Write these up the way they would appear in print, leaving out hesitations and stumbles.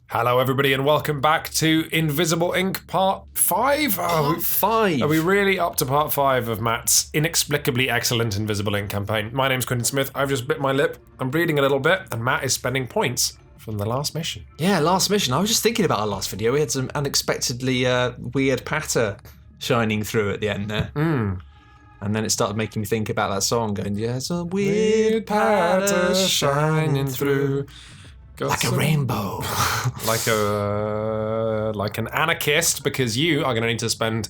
Hello, everybody, and welcome back to Invisible Ink Part 5. Part 5. Are we really up to Part 5 of Matt's inexplicably excellent Invisible Ink campaign? My name's Quentin Smith. I've just bit my lip. I'm bleeding a little bit, and Matt is spending points from the last mission. Yeah, last mission. I was just thinking about our last video. We had some unexpectedly weird patter shining through at the end there. And then it started making me think about that song, going, yeah, some weird patter shining through. Like a rainbow. like an anarchist, because you are going to need to spend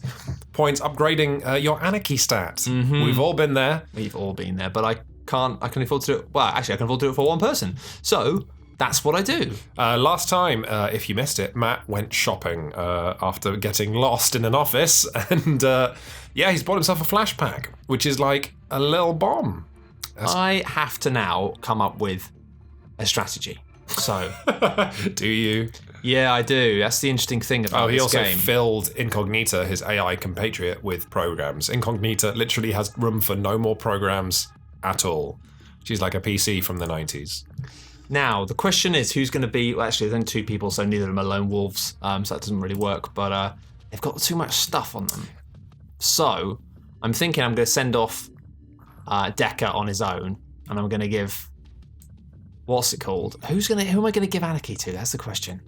points upgrading your anarchy stat. Mm-hmm. We've all been there. We've all been there, but I can afford to do it. Well, actually, I can afford to do it for one person. So that's what I do. Last time, if you missed it, Matt went shopping after getting lost in an office, and he's bought himself a flashpack, which is like a little bomb. I have to now come up with a strategy. So, do you? Yeah, I do. That's the interesting thing about this game. He also filled Incognita, his AI compatriot, with programs. Incognita literally has room for no more programs at all. She's like a PC from the 90s. Now, the question is, who's going to be... Well, actually, there's only two people, so neither of them are lone wolves, so that doesn't really work, but they've got too much stuff on them. So, I'm thinking I'm going to send off Decker on his own, and I'm going to give... What's it called? Who am I going to give Anarchy to? That's the question.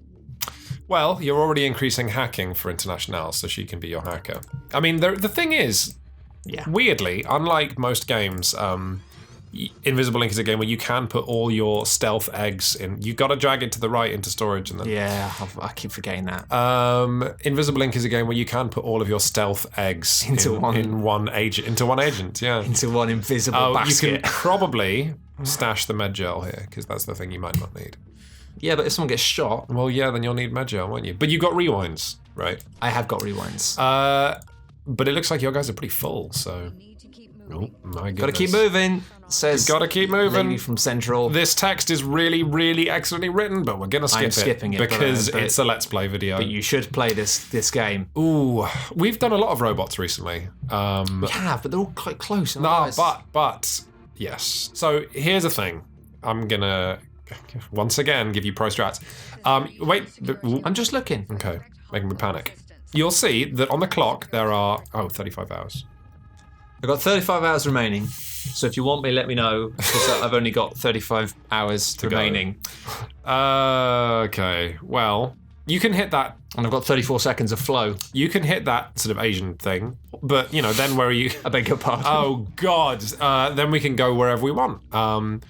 Well, you're already increasing hacking for International, so she can be your hacker. I mean, the thing is, weirdly, unlike most games, Invisible Ink is a game where you can put all your stealth eggs in. You've got to drag it to the right into storage, and then I keep forgetting that. Invisible Ink is a game where you can put all of your stealth eggs into one agent. Yeah, into one invisible basket. You can probably stash the med gel here, because that's the thing you might not need. Yeah, but if someone gets shot... Well, yeah, then you'll need med gel, won't you? But you've got rewinds, right? I have got rewinds. But it looks like your guys are pretty full, so... Oh, my goodness. Gotta keep moving, says gotta keep moving. Lady from Central. This text is really, really excellently written, but we're gonna skip skipping it because it's a Let's Play video. But you should play this game. Ooh, we've done a lot of robots recently. We have, but they're all quite close. But yes. So here's the thing. I'm gonna once again give you pro strats. Wait. I'm just looking. Okay, making me panic. You'll see that on the clock there are 35 hours. I've got 35 hours remaining. So if you want me, let me know, because I've only got 35 hours remaining. Okay. Well, you can hit that. And I've got 34 seconds of flow. You can hit that sort of Asian thing, but, then where are you? I beg your pardon. Oh, God. Then we can go wherever we want.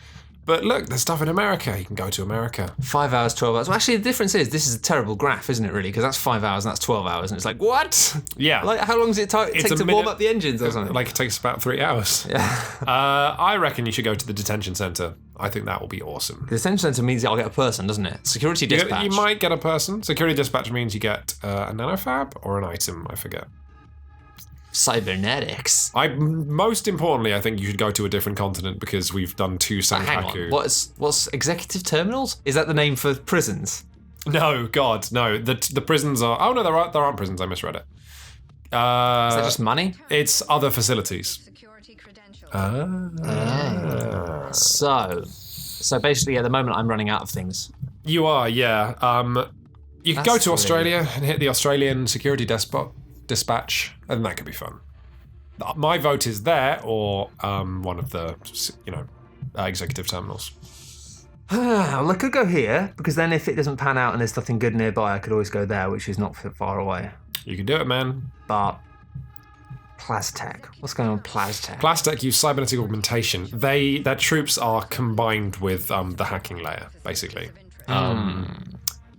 But look, there's stuff in America. You can go to America. 5 hours, 12 hours. Well, actually, the difference is this is a terrible graph, isn't it, really? Because that's 5 hours and that's 12 hours. And it's like, what? Yeah. Like, how long does it take to warm up the engines or something? Like, it takes about 3 hours. Yeah. I reckon you should go to the detention center. I think that will be awesome. The detention center means I'll get a person, doesn't it? Security dispatch. You might get a person. Security dispatch means you get a nanofab or an item. I forget. Cybernetics. Most importantly, I think you should go to a different continent, because we've done 2 Sankaku. Hang on. What's executive terminals? Is that the name for prisons? No, God, no. The prisons are... Oh, no, there aren't prisons. I misread it. Is that just money? It's other facilities. So basically, at the moment, I'm running out of things. You are, yeah. You could go to Australia and hit the Australian security dispatch, and that could be fun. My vote is there, or one of the, executive terminals. Well, I could go here, because then if it doesn't pan out and there's nothing good nearby, I could always go there, which is not far away. You can do it, man. But Plastech. What's going on with Plastech? Plastech use cybernetic augmentation. Their troops are combined with the hacking layer, basically.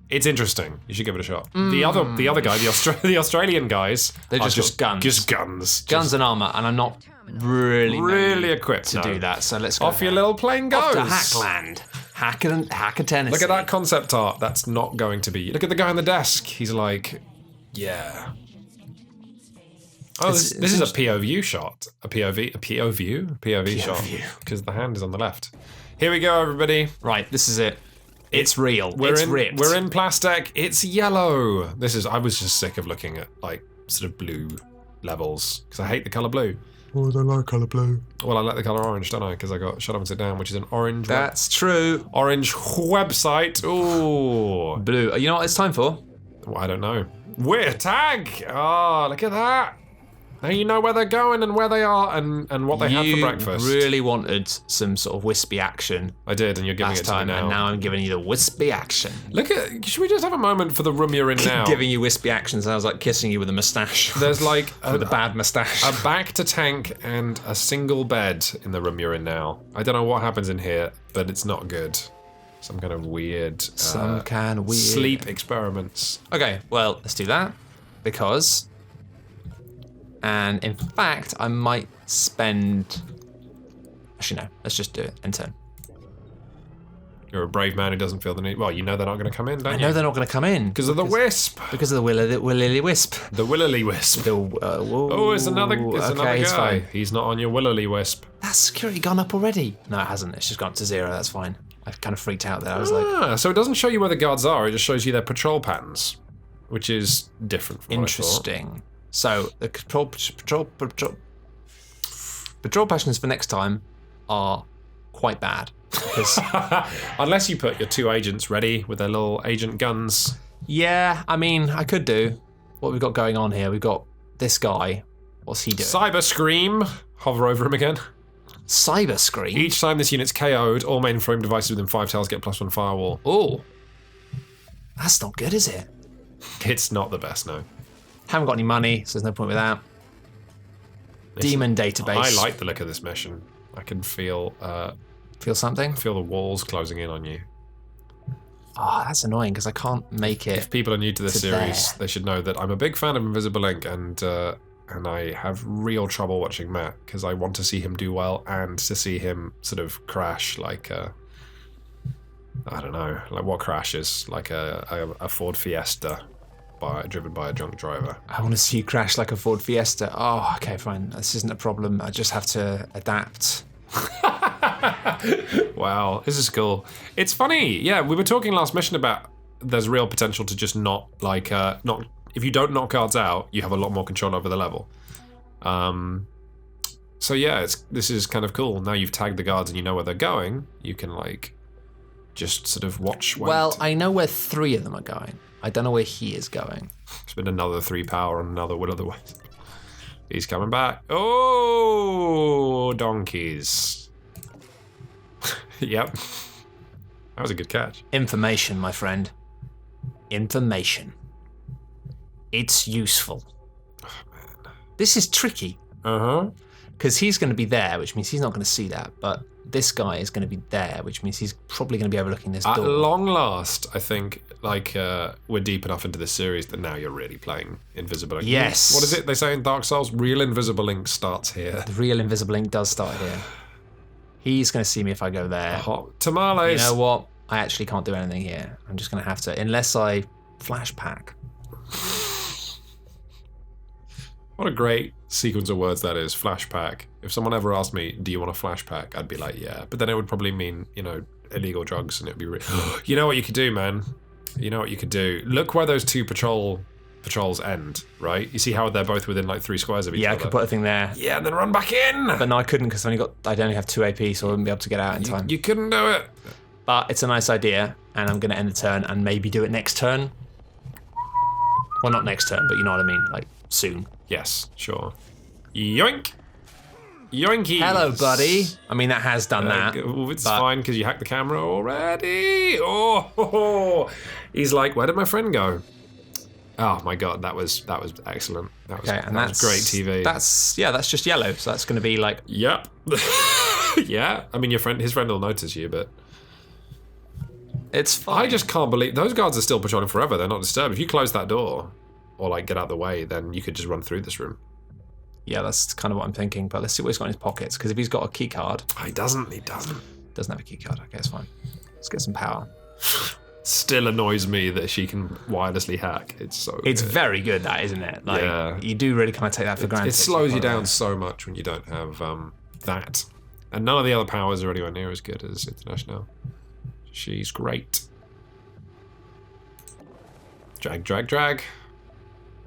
It's interesting. You should give it a shot. The other guy, the Australian guys, they're just guns. Just guns. Guns and armor, and I'm not really equipped to do that. So let's go. Off your little plane goes. Off to Hackland. Hacker Tennessee. Look at that concept art. That's not going to be. Look at the guy on the desk. He's like, yeah. Oh, this is a POV shot. A POV shot. Because the hand is on the left. Here we go, everybody. Right, this is it. It's real. It's ripped. We're in plastic. It's yellow. I was just sick of looking at, like, sort of blue levels, because I hate the colour blue. Oh, I don't like colour blue. Well, I like the colour orange, don't I? Because I got Shut Up and Sit Down, which is an orange That's true. orange website. Ooh. Blue. You know what it's time for? Well, I don't know. We're tag! Oh, look at that. Now you know where they're going and where they are and what they had for breakfast. You really wanted some sort of wispy action. I did, and you're giving it to me now. And now I'm giving you the wispy action. Look at, should we just have a moment for the room you're in now? Giving you wispy action sounds like kissing you with a moustache. There's like with a bad moustache. A back to tank and a single bed in the room you're in now. I don't know what happens in here, but it's not good. Some kind of weird sleep experiments. Okay, well, let's do that. Because... And in fact, I might spend... Actually, no. Let's just do it. End turn. You're a brave man who doesn't feel the need. Well, you know they're not going to come in, don't you? I know they're not going to come in. Because of the wisp. Because of the willily wisp. The willily wisp. It's another guy. Fine. He's not on your willily wisp. That's security gone up already. No, it hasn't. It's just gone up to 0. That's fine. I kind of freaked out there. I was like... So it doesn't show you where the guards are. It just shows you their patrol patterns, which is different from Interesting. So the patrol passions for next time are quite bad. Because unless you put your 2 agents ready with their little agent guns. Yeah, I mean, I could do. What we've got going on here, we've got this guy. What's he doing? Cyber Scream. Hover over him again. Cyber Scream? Each time this unit's KO'd, all mainframe devices within 5 tiles get +1 firewall. Oh. That's not good, is it? It's not the best, no. Haven't got any money, so there's no point with that. Demon database. I like the look of this mission. I can feel... feel something? Feel the walls closing in on you. Oh, that's annoying, because I can't make it. If people are new to this series, they should know that I'm a big fan of Invisible Ink, and I have real trouble watching Matt, because I want to see him do well, and to see him sort of crash like a... I don't know, like what crashes? Like a Ford Fiesta. Driven by a drunk driver. I want to see you crash like a Ford Fiesta. Oh, okay, fine. This isn't a problem. I just have to adapt. Wow, this is cool. It's funny. Yeah, we were talking last mission about there's real potential to just not if you don't knock guards out, you have a lot more control over the level. So yeah, this is kind of cool. Now you've tagged the guards and you know where they're going. You can like just sort of watch. Well, I know where 3 of them are going. I don't know where he is going. It's been another 3 power and another Will of the Wisp. He's coming back. Oh, donkeys. Yep. That was a good catch. Information, my friend. Information. It's useful. Oh, man. This is tricky. Uh-huh. Because he's going to be there, which means he's not going to see that. But this guy is going to be there, which means he's probably going to be overlooking this door. At long last, I think, like, we're deep enough into this series that now you're really playing Invisible Ink. Yes. What is it they say in Dark Souls? Real Invisible Ink starts here. The real Invisible Ink does start here. He's going to see me if I go there. Hot tamales. You know what? I actually can't do anything here. I'm just going to have to, unless I flashpack. What a great sequence of words that is, flashpack. If someone ever asked me, do you want a flashpack? I'd be like, yeah. But then it would probably mean, you know, illegal drugs, and it'd be you know what you could do, man? You know what you could do? Look where those 2 patrols end, right? You see how they're both within like 3 squares of each other? Yeah, I could put a thing there. Yeah, and then run back in! But no, I couldn't because I'd only have 2 AP, so I wouldn't be able to get out in time. You couldn't do it. But it's a nice idea, and I'm going to end the turn and maybe do it next turn. Well, not next turn, but you know what I mean, like soon. Yes, sure. Yoink! Yoinkies! Hello, buddy. I mean, that has done that. It's fine because you hacked the camera already. Oh, he's like, where did my friend go? Oh my god, that was excellent. That was, that's great TV. That's just yellow. So that's going to be like. Yep. Yeah. I mean, his friend will notice you, but. It's fine. I just can't believe those guards are still patrolling forever. They're not disturbed. If you close that door, or like get out of the way, then you could just run through this room. Yeah, that's kind of what I'm thinking. But let's see what he's got in his pockets. Because if he's got a key card, he doesn't. Doesn't have a key card. Okay, it's fine. Let's get some power. Still annoys me that she can wirelessly hack. It's good. Very good, that, isn't it? Like, yeah. You do really kind of take that for granted. It slows you down so much when you don't have that. And none of the other powers are anywhere near as good as International. She's great. Drag, drag, drag.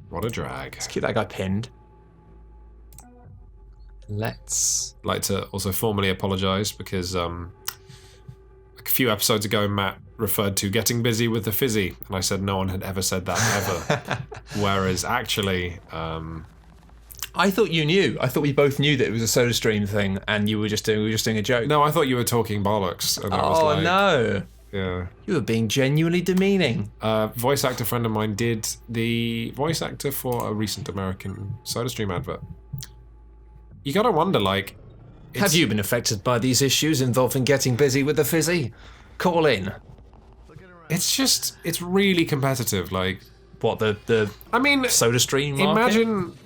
What a drag. Let's keep that guy pinned. Let's... I'd like to also formally apologise because a few episodes ago, Matt referred to getting busy with the fizzy, and I said no one had ever said that ever. Whereas actually, I thought you knew. I thought we both knew that it was a SodaStream thing, and we were just doing a joke. no, I thought you were talking bollocks. And I was like, no! Yeah. You were being genuinely demeaning. Voice actor friend of mine did the voice actor for a recent American SodaStream advert. You gotta wonder, like... Have you been affected by these issues involving getting busy with the fizzy? Call in. It's really competitive, like... What, the I mean... SodaStream market? Imagine...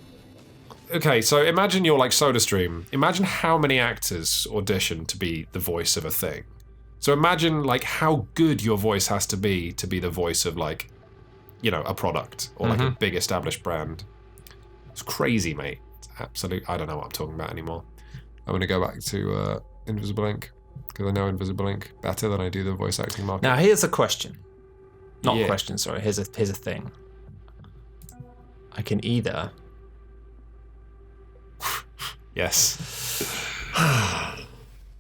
Okay, so imagine you're like SodaStream. Imagine how many actors audition to be the voice of a thing. So imagine, like, how good your voice has to be the voice of, like, you know, a product or, like, a big established brand. It's crazy, mate. It's absolute... I don't know what I'm talking about anymore. I'm going to go back to Invisible Ink, because I know Invisible Ink better than I do the voice acting market. Now, here's a question. Not a question, sorry. Here's a thing. I can either... Yes.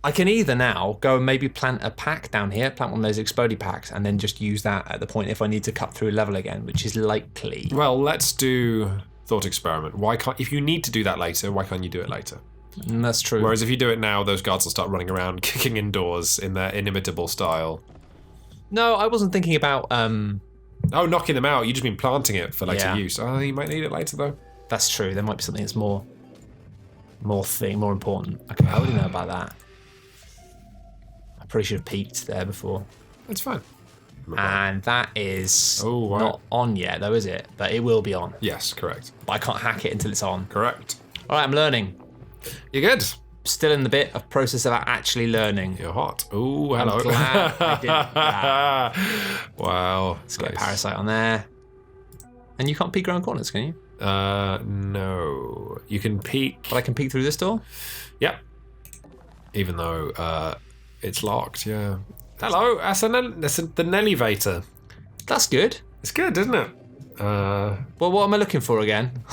I can either now go and maybe plant a pack down here, plant one of those explodey packs, and then just use that at the point if I need to cut through a level again, which is likely. Well, let's do thought experiment. Why can't... If you need to do that later, why can't you do it later? That's true. Whereas if you do it now, those guards will start running around, kicking indoors in their inimitable style. No, I wasn't thinking about... Oh, knocking them out. You just mean planting it for later use. Oh, you might need it later, though. That's true. There might be something that's more important. Okay, how would you know about that? I probably should have peeked there before. It's fine. And that is wow. not on yet, though, is it? But it will be on. Yes, correct. But I can't hack it until it's on. Correct. All right, I'm learning. You're good. Still in the bit of process of actually learning. You're hot. Oh, hello. I'm glad I did that. Wow. Let's get a parasite on there. And you can't peek around corners, can you? No. You can peek. But I can peek through this door? Yep. Even though it's locked, yeah. Hello, that's the Nellyvator. That's good. It's good, isn't it? Well, what am I looking for again?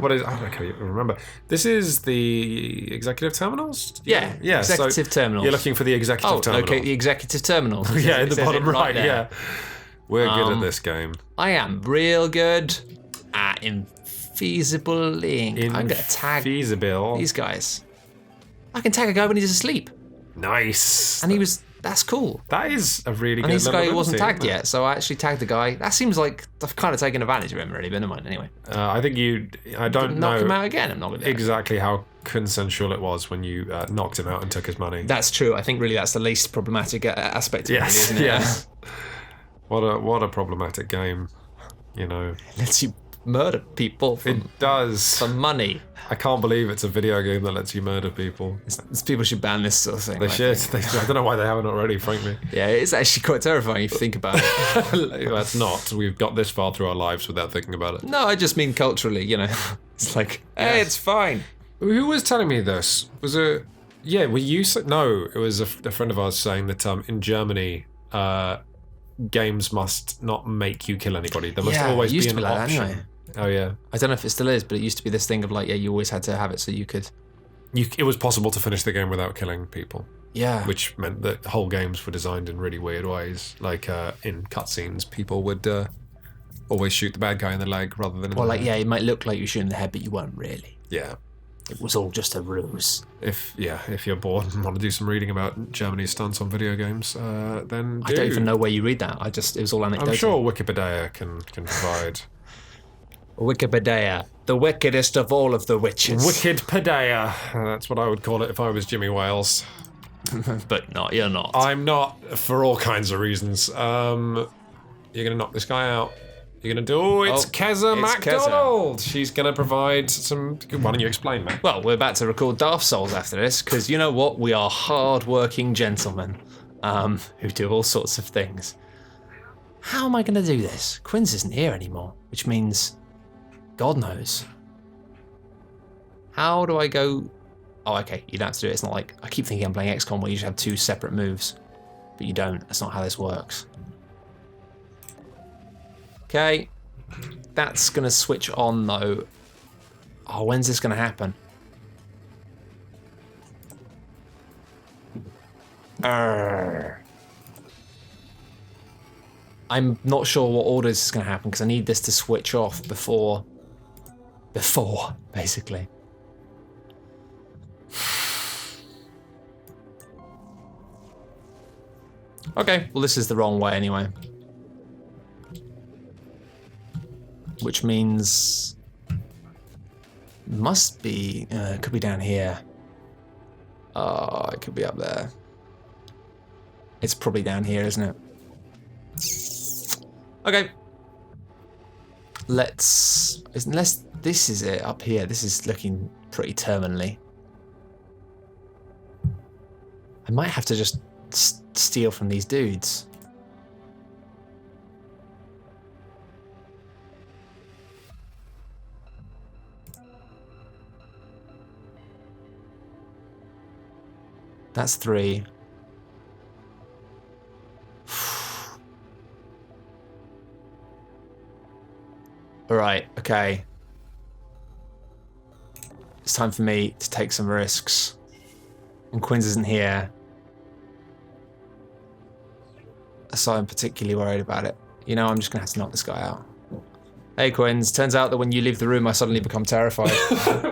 What is... I can't even remember. This is the executive terminals? Yeah, executive terminals. You're looking for the executive terminal. Okay, the executive terminals. Yeah, in the bottom right, yeah. We're good at this game. I am real good at Invisible Ink. I'm going to tag Feasible. these guys. I can tag a guy when he's asleep. Nice. And that's cool. That is a really good And this guy level wasn't ability, tagged yet, so I actually tagged the guy. That seems like I've kind of taken advantage of him already, but never mind. Anyway. I think I don't know. Knock him out again. I'm not going to exactly how consensual it was when you knocked him out and took his money. That's true. I think really that's the least problematic aspect of it, really, isn't it? Yes. What a problematic game, you know. It lets you murder people It does. for money. I can't believe it's a video game that lets you murder people. People should ban this sort of thing. They should. I don't know why they haven't already, frankly. Yeah, it's actually quite terrifying if you think about it. That's not. We've got this far through our lives without thinking about it. No, I just mean culturally, you know. It's like, hey, it's fine. Who was telling me this? Was it... Yeah, were you... No, it was a friend of ours saying that in Germany, games must not make you kill anybody. There must always be an option. Anyway. Oh, yeah. I don't know if it still is, but it used to be this thing of like, you always had to have it so you could... It was possible to finish the game without killing people. Yeah. Which meant that whole games were designed in really weird ways. Like, in cutscenes, people would always shoot the bad guy in the leg rather than in the head. It might look like you shoot in the head, but you weren't really. Yeah. It was all just a ruse. If you're bored and want to do some reading about Germany's stance on video games, then I don't even know where you read that. It was all anecdotal. I'm sure Wikipedia can provide... Wikipedia, the wickedest of all of the witches. Wikipedia. That's what I would call it if I was Jimmy Wales. But you're not. I'm not, for all kinds of reasons. You're gonna knock this guy out. You're gonna do... it's Keza MacDonald! Keza. She's gonna provide some... Why don't you explain, mate? Well, we're about to record Dark Souls after this, because you know what? We are hard-working gentlemen who do all sorts of things. How am I gonna do this? Quinn's isn't here anymore, which means... God knows. How do I go... Oh, okay, you don't have to do it. It's not like... I keep thinking I'm playing XCOM where you just have two separate moves. But you don't. That's not how this works. Okay. That's going to switch on, though. Oh, when's this going to happen? I'm not sure what order this is going to happen because I need this to switch off before, basically. Okay, well this is the wrong way anyway. Which means... Must be... it could be down here. Oh, it could be up there. It's probably down here, isn't it? Okay. Unless this is it up here. This is looking pretty terminally. I might have to just steal from these dudes. That's 3. Alright, okay. It's time for me to take some risks. And Quinns isn't here. So I'm particularly worried about it. You know, I'm just gonna have to knock this guy out. Hey Quinns, turns out that when you leave the room I suddenly become terrified.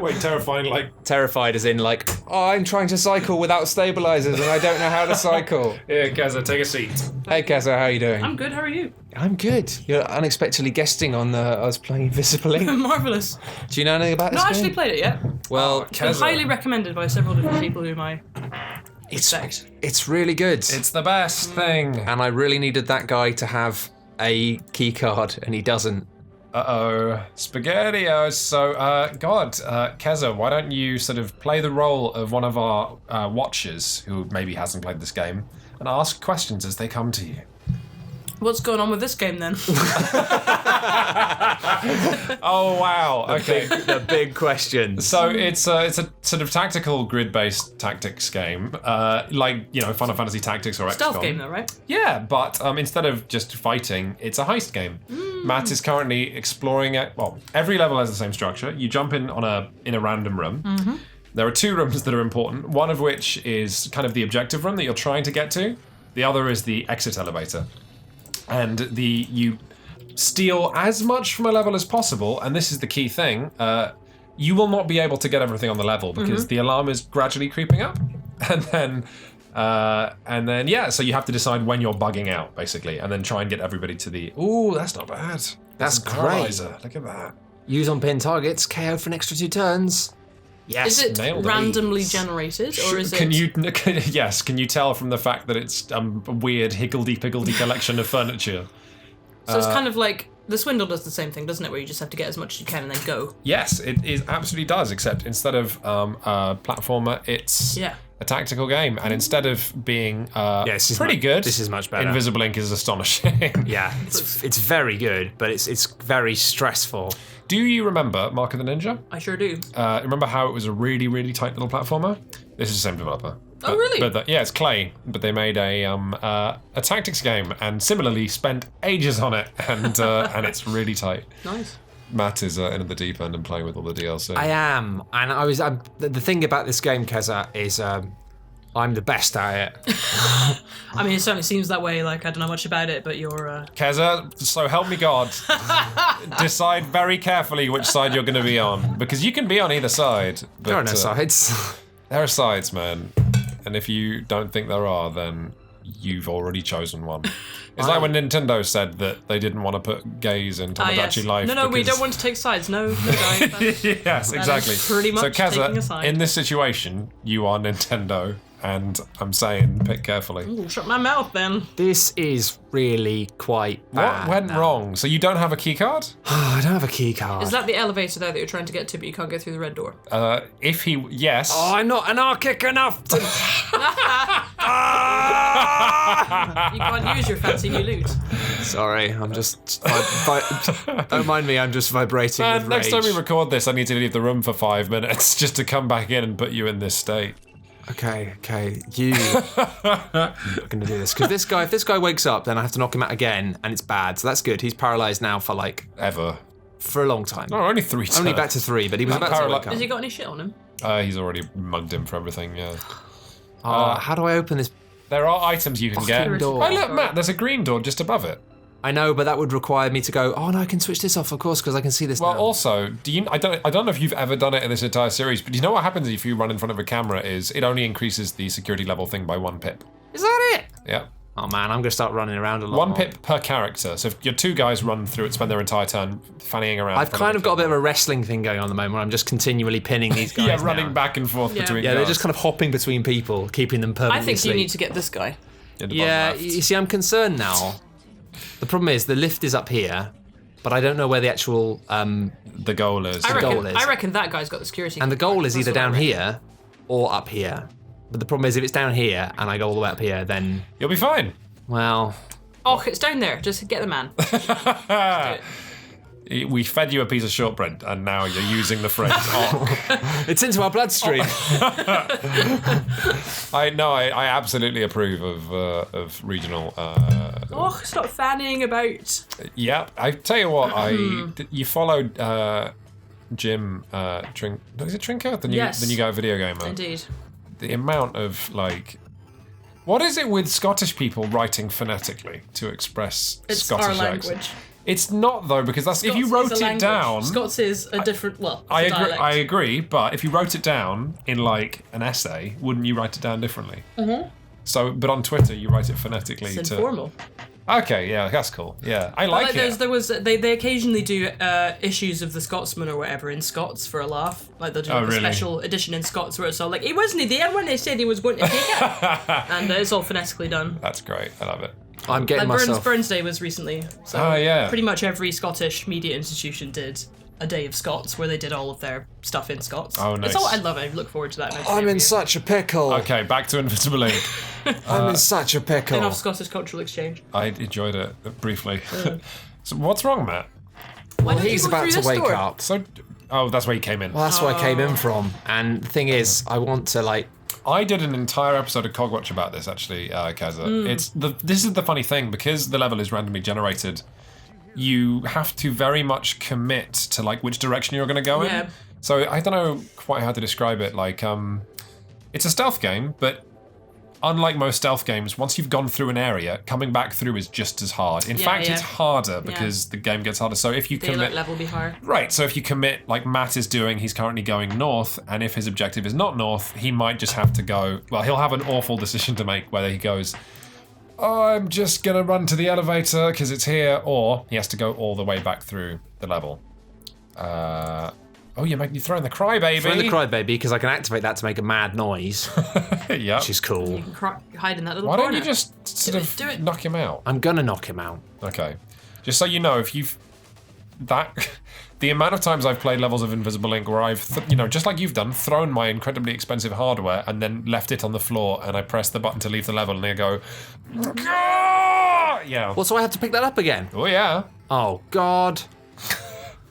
Wait, terrifying like... Terrified as in like, oh, I'm trying to cycle without stabilizers and I don't know how to cycle. Yeah, Keza, take a seat. Hey Keza, how are you doing? I'm good, how are you? I'm good. You're unexpectedly guesting on I was playing Invisibly. Marvellous. Do you know anything about this Not game? actually played it yet. Well, It's been highly recommended by several different people whom I respect. It's really good. It's the best thing. And I really needed that guy to have a key card, and he doesn't. Uh-oh. SpaghettiOs. So, Keza, why don't you sort of play the role of one of our watchers who maybe hasn't played this game and ask questions as they come to you. What's going on with this game then? Oh, wow. Okay. The big questions. So it's a sort of tactical grid-based tactics game, like, you know, Final Fantasy Tactics or XCOM. Stealth game though, right? Yeah, but instead of just fighting, it's a heist game. Matt is currently exploring it. Well, every level has the same structure. You jump in a random room. Mm-hmm. There are 2 rooms that are important, one of which is kind of the objective room that you're trying to get to. The other is the exit elevator. And you steal as much from a level as possible, and this is the key thing. You will not be able to get everything on the level because the alarm is gradually creeping up, and then yeah. So you have to decide when you're bugging out, basically, and then try and get everybody to the. Ooh, that's not bad. That's great. Paralyzer. Look at that. Use on pin targets, KO for an extra 2 turns. Yes, is it nailed it. randomly generated, or is Can it? Yes. Can you tell from the fact that it's a weird higgledy-piggledy collection of furniture? So it's kind of like the Swindle does the same thing, doesn't it? Where you just have to get as much as you can and then go. Yes, it absolutely does. Except instead of a platformer, it's a tactical game, and instead of being pretty good, this is much better. Invisible Ink is astonishing. Yeah, it's very good, but it's very stressful. Do you remember Mark of the Ninja? I sure do. Remember how it was a really, really tight little platformer? This is the same developer. Oh, really? But yeah, it's Clay, but they made a tactics game and similarly spent ages on it, and it's really tight. Nice. Matt is in at the deep end and playing with all the DLC. I am, and the thing about this game, Keza, is I'm the best at it. I mean, it certainly seems that way. Like, I don't know much about it, but you're... Keza, so help me God, decide very carefully which side you're going to be on, because you can be on either side. But, There are no sides. There are sides, man. And if you don't think there are, then you've already chosen one. It's like when Nintendo said that they didn't want to put gays in Tomodachi Life. No, we don't want to take sides. No, guys. Yes, exactly. Pretty much so, taking a Keza, side. in this situation, you are Nintendo, and I'm saying pick carefully. Ooh, shut my mouth then. This is really quite bad. What went wrong? So you don't have a key card? I don't have a key card. Is that the elevator there that you're trying to get to, but you can't go through the red door? Yes. Oh, I'm not anarchic enough to... You can't use your fancy new loot. Sorry, I'm just... don't mind me, I'm just vibrating with rage. Next time we record this, I need to leave the room for 5 minutes just to come back in and put you in this state. Okay, you are going to do this. Because if this guy wakes up, then I have to knock him out again, and it's bad. So that's good. He's paralyzed now for for a long time. No, only 3 turns. Only back to 3, but he was about to wake up. Has he got any shit on him? He's already mugged him for everything, yeah. How do I open this There are items you can get. door. Oh look, Matt, there's a green door just above it. I know, but that would require me to go, oh no, I can switch this off, of course, because I can see this Well, now. also, I don't know if you've ever done it in this entire series, but do you know what happens if you run in front of a camera is it only increases the security level thing by 1 pip. Is that it? Yeah. Oh man, I'm going to start running around a lot 1 more. pip per character. So if your 2 guys run through it, spend their entire turn fannying around. I've kind of got a bit of a wrestling thing going on at the moment where I'm just continually pinning these guys. Yeah, running now. back and forth between Yeah, guys. they're just kind of hopping between people, keeping them permanently I think you asleep. need to get this guy. In the Yeah, bottom left. you see, I'm concerned now. The problem is the lift is up here, but I don't know where the actual The goal is. goal is. I reckon that guy's got the security. and the goal is That's either what I down reckon. here or up here. But the problem is if it's down here and I go all the way up here, then You'll be fine. well, Oh, it's down there. Just get the man. We fed you a piece of shortbread, and now you're using the phrase "och." it's into our bloodstream. I absolutely approve of regional. Oh, stop fanning about. Yeah, I tell you what, you followed Jim Drink. Is it Trinker? Yes. The new guy video gamer. Indeed. The amount of like. What is it with Scottish people writing phonetically to express It's Scottish our accent? language. It's not though, because that's if you Scots wrote is a it language. down. Scots is a different. Well, I it's a agree. dialect. I agree, but if you wrote it down in like an essay, wouldn't you write it down differently? Mm-hmm. So, but on Twitter, you write it phonetically. It's informal. Okay, yeah, that's cool. Yeah, I like it. They occasionally do issues of the Scotsman or whatever in Scots for a laugh. Like they'll do like, a really? special edition in Scots where it's all like, he wasn't there when they said he was going to take it. And it's all phonetically done. That's great. I love it. I'm getting Like myself. Burns Day was recently. So Oh, yeah. pretty much every Scottish media institution did a day of Scots where they did all of their stuff in Scots. Oh, It's nice. all, I love it. I look forward to that. I'm in such a pickle. Okay, back to Invisible Ink. I'm in such a pickle. Enough Scottish cultural exchange. I enjoyed it briefly. So what's wrong, Matt? Why don't you He's go about through to this wake door? up. So, that's where you came in. Well, that's where I came in from. And the thing is, I want to like. I did an entire episode of Cogwatch about this, actually, Kaza. This is the funny thing, because the level is randomly generated, you have to very much commit to like which direction you're going to go Yeah. in. So I don't know quite how to describe it. Like, it's a stealth game, but unlike most stealth games, once you've gone through an area, coming back through is just as hard. In fact, yeah. it's harder because the game gets harder. So if you The commit, alert level will be higher. right, so if you commit, like Matt is doing, he's currently going north, and if his objective is not north, he might just have to go, well, he'll have an awful decision to make whether he goes, oh, I'm just gonna run to the elevator because it's here, or he has to go all the way back through the level. Oh, you're throwing the crybaby. Throw in the crybaby because I can activate that to make a mad noise, Yeah. which is cool. You can hide in that little Why corner. don't you just sort Do it, of do it. knock him out? I'm gonna knock him out. Okay. Just so you know, if you've the amount of times I've played levels of Invisible Ink where I've, just like you've done, thrown my incredibly expensive hardware and then left it on the floor and I press the button to leave the level and they go, "Gah!" Yeah. Well, so I have to pick that up again. Oh yeah. Oh God.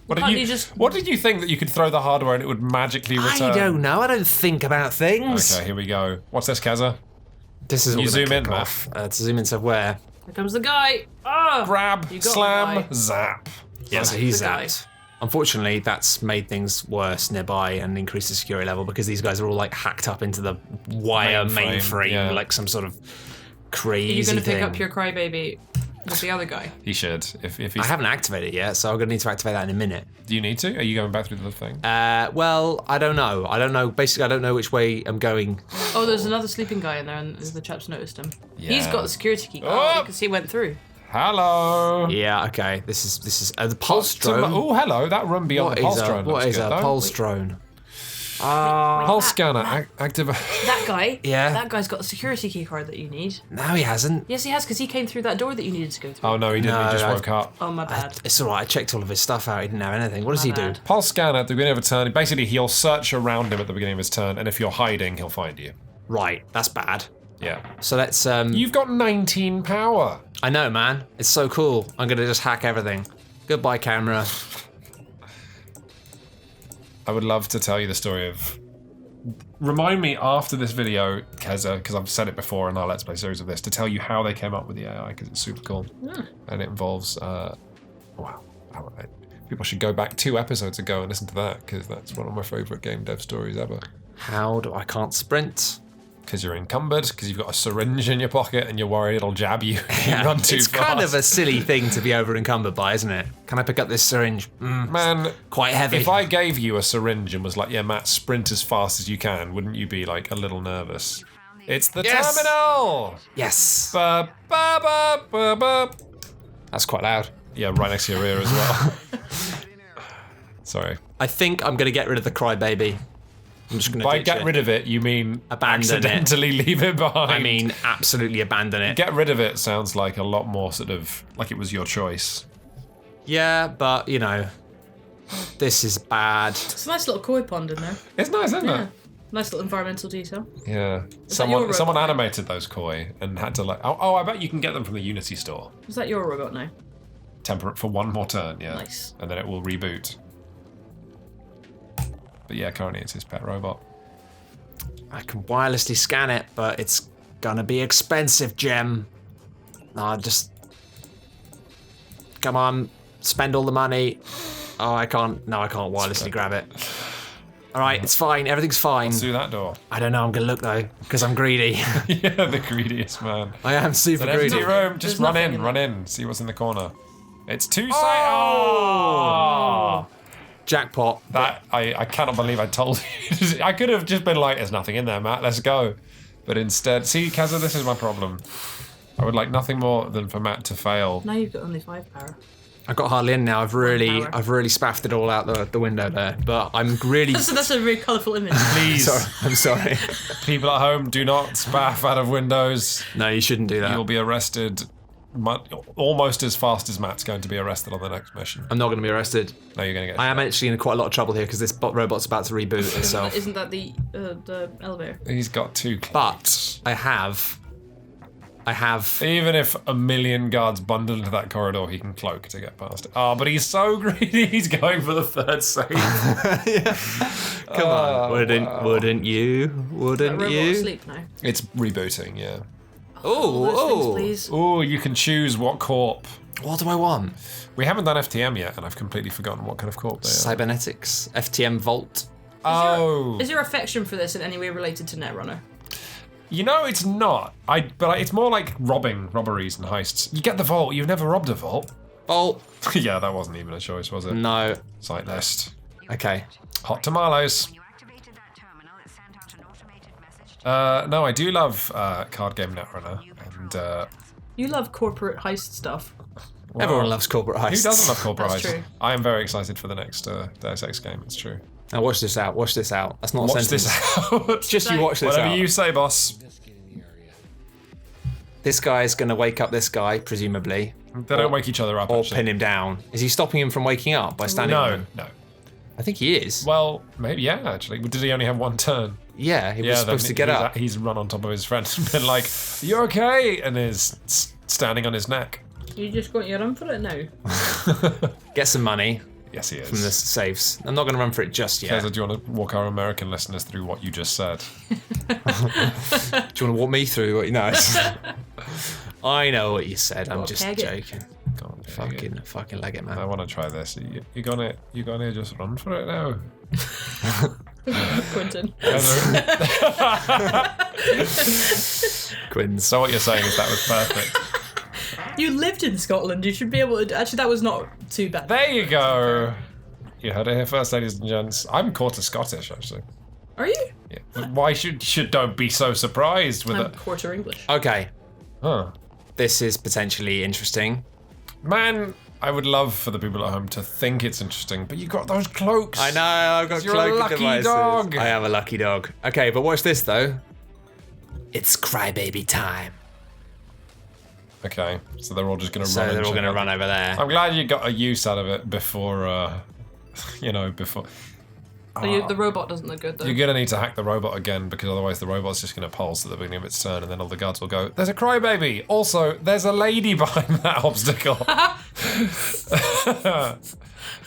What Can't did you you? just- What did you think that you could throw the hardware and it would magically return? I don't know. I don't think about things. Okay, here we go. What's this, Kaza? This is all You gonna zoom in, kick Matt. off. To zoom in to where? Here comes the guy. Ah! Grab, You got slam, the guy. zap. Yeah, so he's the guy. zapped. Unfortunately, that's made things worse nearby and increased the security level because these guys are all like hacked up into the wire mainframe, yeah. like some sort of crazy Are you going to pick thing. up your crybaby with the other guy? He should. If he's. I haven't activated it yet, so I'm gonna need to activate that in a minute. Do you need to? Are you going back through the thing? Well, I don't know. I don't know. Basically, I don't know which way I'm going. Oh, there's another sleeping guy in there, and the chap's noticed him. He's Yeah. got the security key Oh! because he went through. Hello. Yeah. Okay. This is the pulse drone. Oh, hello. That room beyond What the pulse is drone. what looks is good, a though. pulse drone? Pulse scanner active. That guy. Yeah. That guy's got the security key card that you need. No, he hasn't. Yes, he has, because he came through that door that you needed to go through. Oh no, he didn't. No, he just I- woke up. Oh, my bad. It's all right. I checked all of his stuff out. He didn't have anything. What does he do? bad. Pulse scanner at the beginning of a turn. Basically, he'll search around him at the beginning of his turn, and if you're hiding, he'll find you. Right. That's bad. Yeah. So let's. You've got 19 power. I know, man. It's so cool. I'm gonna just hack everything. Goodbye, camera. I would love to tell you the story of. Remind me after this video, Keza, because I've said it before in our Let's Play series of this, to tell you how they came up with the AI, because it's super cool. And it involves. Wow. People should go back 2 episodes ago and listen to that, because that's one of my favourite game dev stories ever. How do I can't sprint? because you're encumbered, because you've got a syringe in your pocket and you're worried it'll jab you if you run too It's fast. kind of a silly thing to be over encumbered by, isn't it? Can I pick up this syringe? Man, Quite heavy. if I gave you a syringe and was like, yeah, Matt, sprint as fast as you can, wouldn't you be like a little nervous? It's the Yes! terminal! Yes. Ba, ba, ba, ba, ba. That's quite loud. Yeah, right next to your ear as well. Sorry. I think I'm going to get rid of the crybaby. I'm just going to By get rid of it, you mean Abandon it. accidentally leave it behind? I mean, absolutely abandon it. Get rid of it sounds like a lot more sort of like it was your choice. Yeah, but, you know, this is bad. It's a nice little koi pond in there. It's nice, isn't Yeah. it? Nice little environmental detail. Yeah. your Someone robot? animated those koi and had to like. Oh, I bet you can get them from the Unity store. Is that your robot now? Temperate for one more turn, yeah. Nice. And then it will reboot. But yeah, currently it's his pet robot. I can wirelessly scan it, but it's gonna be expensive, Gem. No, just... Come on, spend all the money. Oh, I can't. No, I can't wirelessly grab it. All right, it's fine. Everything's fine. Through that door. I don't know. I'm gonna look though, because I'm greedy. Yeah, the greediest man. I am super An greedy. empty room. Just There's run nothing in, in run there. in. See what's in the corner. It's two Oh! Jackpot. That I cannot believe I told you. I could have just been like, "There's nothing in there, Matt. Let's go." But instead, see, Kazza, this is my problem. I would like nothing more than for Matt to fail. Now you've got only 5 power. I got hardly in now. I've really Power. spaffed it all out the window there. But I'm really. That's a very colourful image. Please, Sorry, I'm sorry. people at home, do not spaff out of windows. No, you shouldn't do that. You'll be arrested almost as fast as Matt's going to be arrested on the next mission. I'm not going to be arrested. No, you're going to get. I am actually in quite a lot of trouble here because this robot's about to reboot itself. Isn't that the elevator? He's got 2 But I have. Even if a million guards bundle into that corridor, he can cloak to get past it. Oh, but he's so greedy. He's going for the 3rd save. Come on, wouldn't you? That Wouldn't robot you? asleep now. It's rebooting, yeah. Those things, please. Oh, you can choose what corp. What do I want? We haven't done FTM yet, and I've completely forgotten what kind of corp they are. Cybernetics, FTM Vault. Oh, Is your affection for this in any way related to Netrunner? you know it's not. But it's more like robberies and heists. You get the vault. You've never robbed a vault. Vault. Yeah, that wasn't even a choice, was it? No. Site list. Okay. Hot tamales. No, I do love card game Netrunner, and You love corporate heist stuff. well, Everyone loves corporate heists. Who doesn't love corporate That's heists? true. I am very excited for the next Deus Ex game. It's true. Now watch this out. Watch this out. That's not a Watch sentence. this out. Just you watch this Whatever out. you say, boss. This guy is going to wake up this guy, presumably, They don't wake each other up. or Actually. pin him down. Is he stopping him from waking up by standing on No, him? no. I think he is. Well, maybe yeah. Actually, did he only have one turn? Yeah, he was Yeah, supposed then to get up. He's run on top of his friend and been like, "You okay?" and is standing on his neck. You just going to run for it now? Get some money Yes, he is. from the safes. I'm not going to run for it just yet. Keza, do you want to walk our American listeners through what you just said? Do you want to walk me through what you know? I know what you said. I'm Well, just peg it. joking. Go on, there you Fucking leg it, go. I man. want to try this. You gonna just run for it now? Quentin. Quins. So what you're saying is that was perfect. You lived in Scotland. You should be able to. Actually, that was not too bad. There you go. You heard it here first, ladies and gents. I'm quarter Scottish, actually. Are you? Yeah. But why should don't be so surprised with I'm it? quarter English. Okay, Huh. this is potentially interesting. Man, I would love for the people at home to think it's interesting, but you got those cloaks. I know, I've got You're a cloaking lucky devices. dog. I am a lucky dog. Okay, but watch this though. It's crybaby time. Okay, so they're all just going to So run. they're all going to to run over there. I'm glad you got a use out of it before, before. The robot doesn't look good though. You're going to need to hack the robot again because otherwise the robot's just going to pulse at the beginning of its turn and then all the guards will go, "There's a crybaby! Also, there's a lady behind that obstacle."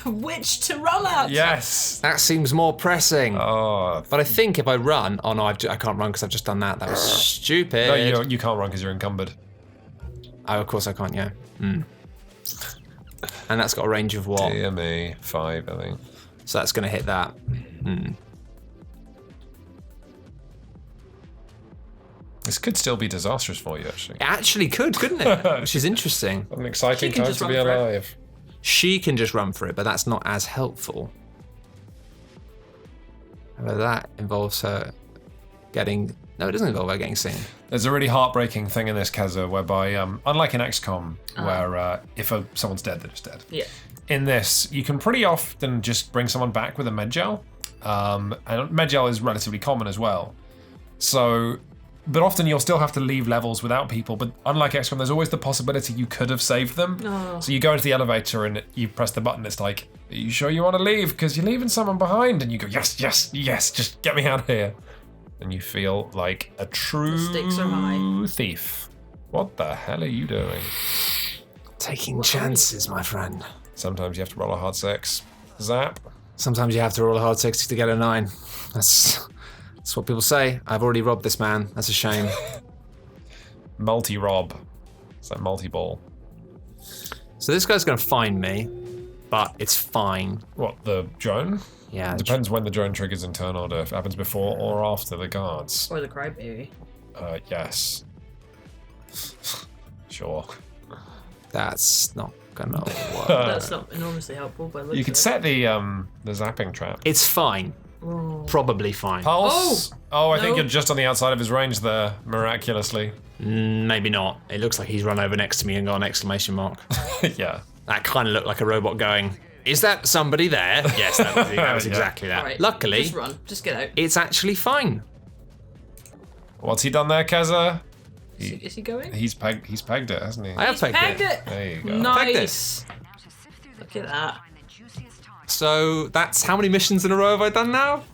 Which to run at? Yes! That seems more pressing. Oh, But I think if I run, oh no, I can't run because I've just done that. That was stupid. no, you can't run because you're encumbered. Oh, of course I can't. Yeah. And that's got a range of what? Dear me, 5, I think. So that's going to hit that. This could still be disastrous for you, actually. It actually could, couldn't it? Which is interesting. What an exciting She can time just to be run for it. alive. She can just run for it, but that's not as helpful. However, that involves her getting... No, it doesn't involve her getting seen. There's a really heartbreaking thing in this, Keza, whereby, unlike in XCOM, where if someone's dead, they're just dead. Yeah. In this, you can pretty often just bring someone back with a med-gel. And med-gel is relatively common as well. So, but often you'll still have to leave levels without people. But unlike XCOM, there's always the possibility you could have saved them. Oh. So you go into the elevator and you press the button. It's like, are you sure you want to leave? Because you're leaving someone behind. And you go, yes, yes, yes, just get me out of here. And you feel like a true stakes are high. thief. What the hell are you doing? Taking chances, my friend. Sometimes you have to roll a hard 6. Zap. Sometimes you have to roll a hard 60 to get a 9. That's what people say. I've already robbed this man. That's a shame. Multi-rob. It's like multi-ball. So this guy's going to find me, but it's fine. What, the drone? Yeah. Depends when the drone triggers in turn order. If it happens before or after the guards. Or the crybaby. Yes. Sure. That's not gonna work. That's not enormously helpful, but You could set the zapping trap. It's fine. Oh. Probably fine. Pulse. Oh, I think No. you're just on the outside of his range there, miraculously. Maybe not. It looks like he's run over next to me and got an exclamation mark. Yeah. That kind of looked like a robot going, is that somebody there? Yes, that was Yeah. exactly that. Alright, Luckily, just run. Just get out. it's actually fine. What's he done there, Keza? Is he going? He's pegged it, hasn't he? I have pegged Pegged it. it. There you go. Nice. Look at that. So that's how many missions in a row have I done now?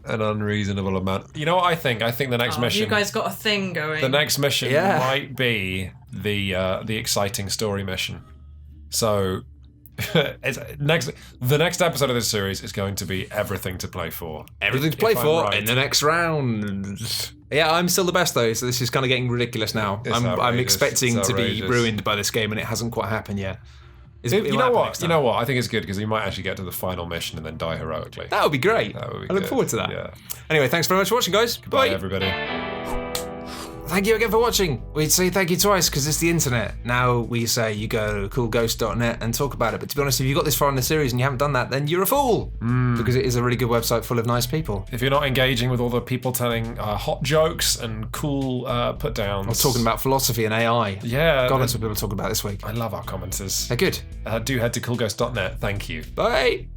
An unreasonable amount. You know what I think? I think the next Oh, mission. you guys got a thing going. The next mission Yeah. might be the exciting story mission. So, the next episode of this series is going to be everything to play for. Everything to play If I'm for right. in the next round. Yeah, I'm still the best though, so this is kind of getting ridiculous now. It's I'm outrageous. expecting It's to be outrageous. ruined by this game, and it hasn't quite happened yet. You know what? You know what? I think it's good because you might actually get to the final mission and then die heroically. That would be great. That would be I look good. forward to that. Yeah. Anyway, thanks very much for watching, guys. Bye, Bye. everybody. Thank you again for watching. We'd say thank you twice because it's the internet. Now we say you go to coolghost.net and talk about it. But to be honest, if you got this far in the series and you haven't done that, then you're a fool. Because it is a really good website full of nice people. If you're not engaging with all the people telling hot jokes and cool put downs. I was talking about philosophy and AI. Yeah. God, that's what people are talking about this week. I love our commenters. They're good. Do head to coolghost.net. Thank you. Bye.